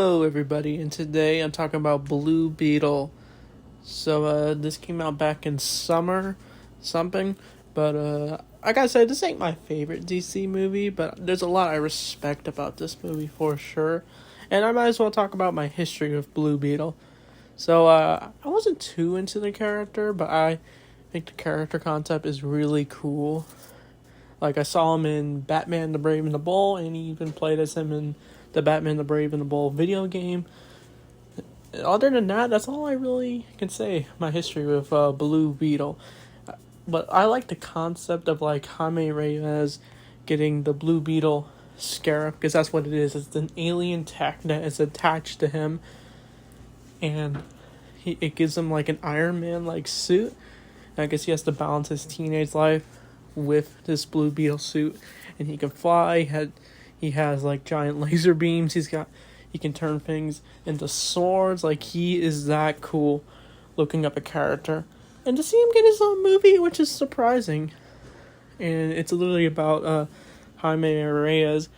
Hello everybody, and today I'm talking about Blue Beetle. So this came out back in summer something, but I gotta say this ain't my favorite DC movie, but there's a lot I respect about this movie for sure. And I might as well talk about my history with Blue Beetle. So I wasn't too into the character, but I think the character concept is really cool. Like, I saw him in Batman the Brave and the Bold, and he even played as him in the Batman the Brave and the Bold video game. Other than that, that's all I really can say my history with Blue Beetle. But I like the concept of, like, Jaime Reyes getting the Blue Beetle scarab, because that's what it is. It's an alien tech that is attached to him, and it gives him, like, an Iron Man-like suit. And I guess he has to balance his teenage life with this Blue Beetle suit, and he can fly. He has like giant laser beams. He can turn things into swords. Like, he is that cool looking up a character, and to see him get his own movie, which is surprising. And it's literally about Jaime Reyes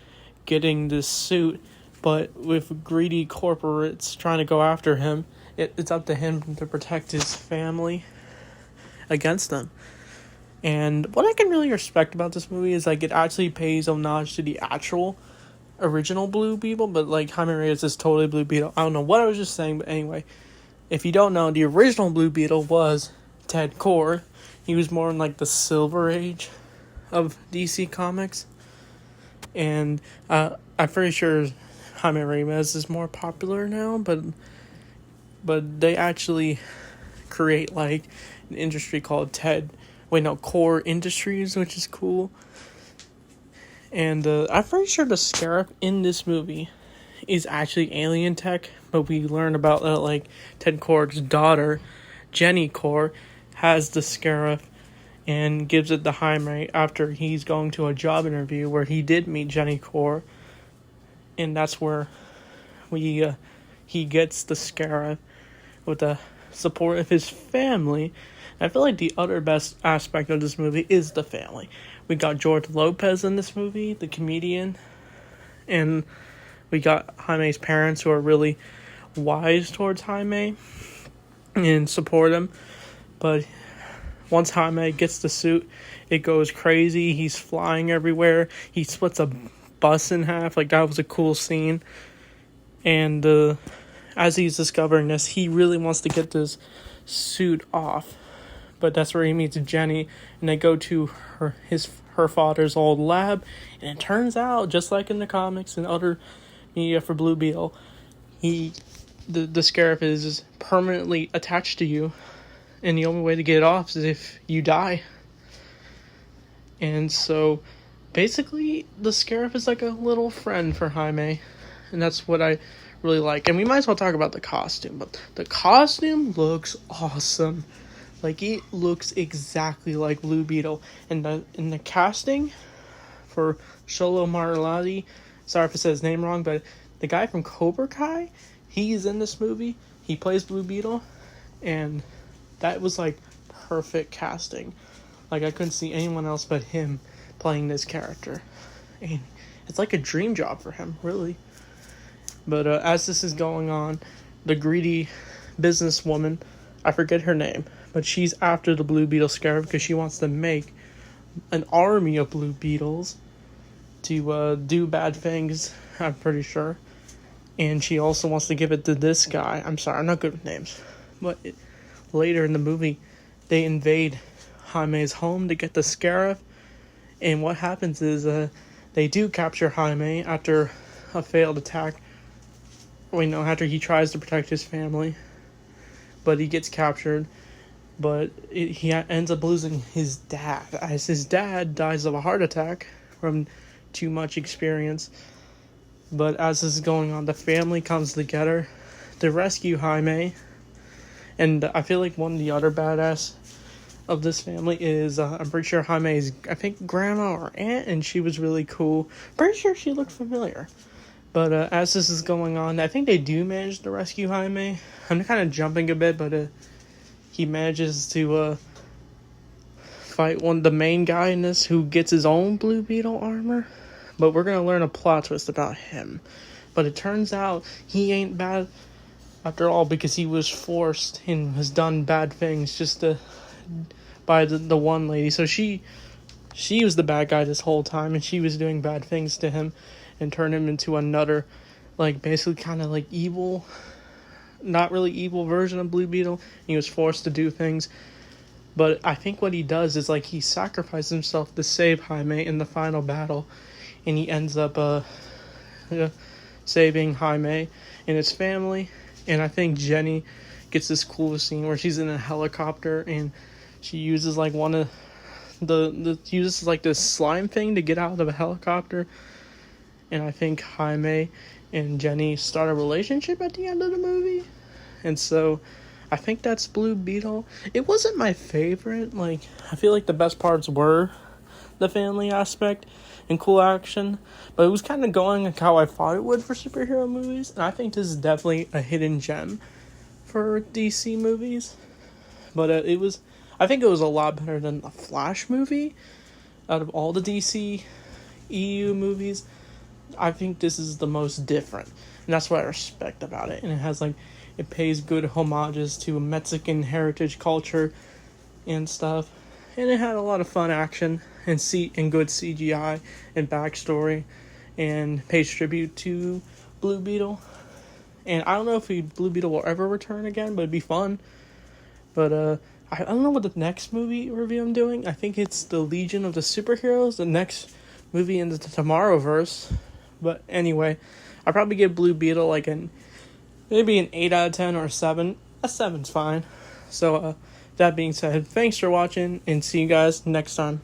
getting this suit, but with greedy corporates trying to go after him. It's up to him to protect his family against them. And what I can really respect about this movie is, like, it actually pays homage to the actual original Blue Beetle, but, like, Jaime Reyes is totally Blue Beetle. I don't know what I was just saying, but anyway, if you don't know, the original Blue Beetle was Ted Kord. He was more in, like, the Silver Age of DC Comics, and I'm pretty sure Jaime Reyes is more popular now, but they actually create, like, an industry called Core Industries, which is cool. And I'm pretty sure the scarab in this movie is actually alien tech, but we learn about like Ted Kord's daughter, Jenny Kord, has the scarab and gives it to Jaime after he's going to a job interview where he did meet Jenny Kord, and that's where he gets the scarab with the support of his family. I feel like the other best aspect of this movie is the family. We got George Lopez in this movie, the comedian, and we got Jaime's parents, who are really wise towards Jaime and support him. But once Jaime gets the suit, it goes crazy. He's flying everywhere. He splits a bus in half. Like, that was a cool scene. And as he's discovering this, he really wants to get this suit off. But that's where he meets Jenny, and they go to her father's old lab, and it turns out, just like in the comics and other media for Blue Beetle, the scarab is permanently attached to you, and the only way to get it off is if you die. And so, basically, the scarab is like a little friend for Jaime, and that's what I really like. And we might as well talk about the costume, but the costume looks awesome. Like, it looks exactly like Blue Beetle. In the casting for Xolo Maridueña, sorry if I said his name wrong, but the guy from Cobra Kai, he's in this movie. He plays Blue Beetle, and that was, like, perfect casting. Like, I couldn't see anyone else but him playing this character. And it's like a dream job for him, really. But as this is going on, the greedy businesswoman, I forget her name, but she's after the Blue Beetle scarab because she wants to make an army of Blue Beetles to do bad things, I'm pretty sure. And she also wants to give it to this guy. I'm sorry, I'm not good with names. But later in the movie, they invade Jaime's home to get the scarab. And what happens is they do capture Jaime after a failed attack. After he tries to protect his family. But he gets captured. But he ends up losing his dad, as his dad dies of a heart attack from too much experience. But as this is going on, the family comes together to rescue Jaime. And I feel like one of the other badass of this family is, I'm pretty sure Jaime's, I think, grandma or aunt, and she was really cool. Pretty sure she looked familiar. But as this is going on, I think they do manage to rescue Jaime. I'm kind of jumping a bit, but he manages to fight the main guy in this, who gets his own Blue Beetle armor. But we're going to learn a plot twist about him. But it turns out he ain't bad after all, because he was forced and has done bad things just to by the one lady. So she was the bad guy this whole time, and she was doing bad things to him and turned him into another, like, basically kind of like evil, not really evil version of Blue Beetle. He was forced to do things. But I think what he does is, like, he sacrifices himself to save Jaime in the final battle, and he ends up saving Jaime and his family. And I think Jenny gets this cool scene where she's in a helicopter and she uses like one of uses like this slime thing to get out of a helicopter. And I think Jaime and Jenny start a relationship at the end of the movie. And so I think that's Blue Beetle. It wasn't my favorite. Like, I feel like the best parts were the family aspect and cool action, but it was kind of going like how I thought it would for superhero movies. And I think this is definitely a hidden gem for DC movies. But I think it was a lot better than the Flash movie. Out of all the DC EU movies, I think this is the most different, and that's what I respect about it. And it pays good homages to Mexican heritage culture and stuff, and it had a lot of fun action and good CGI and backstory, and pays tribute to Blue Beetle. And I don't know if Blue Beetle will ever return again, but it'd be fun. But I don't know what the next movie review I'm doing. I think it's the Legion of the Superheroes, the next movie in the Tomorrowverse. But anyway, I'd probably give Blue Beetle like maybe an 8 out of 10 or a 7. A 7's fine. So that being said, thanks for watching, and see you guys next time.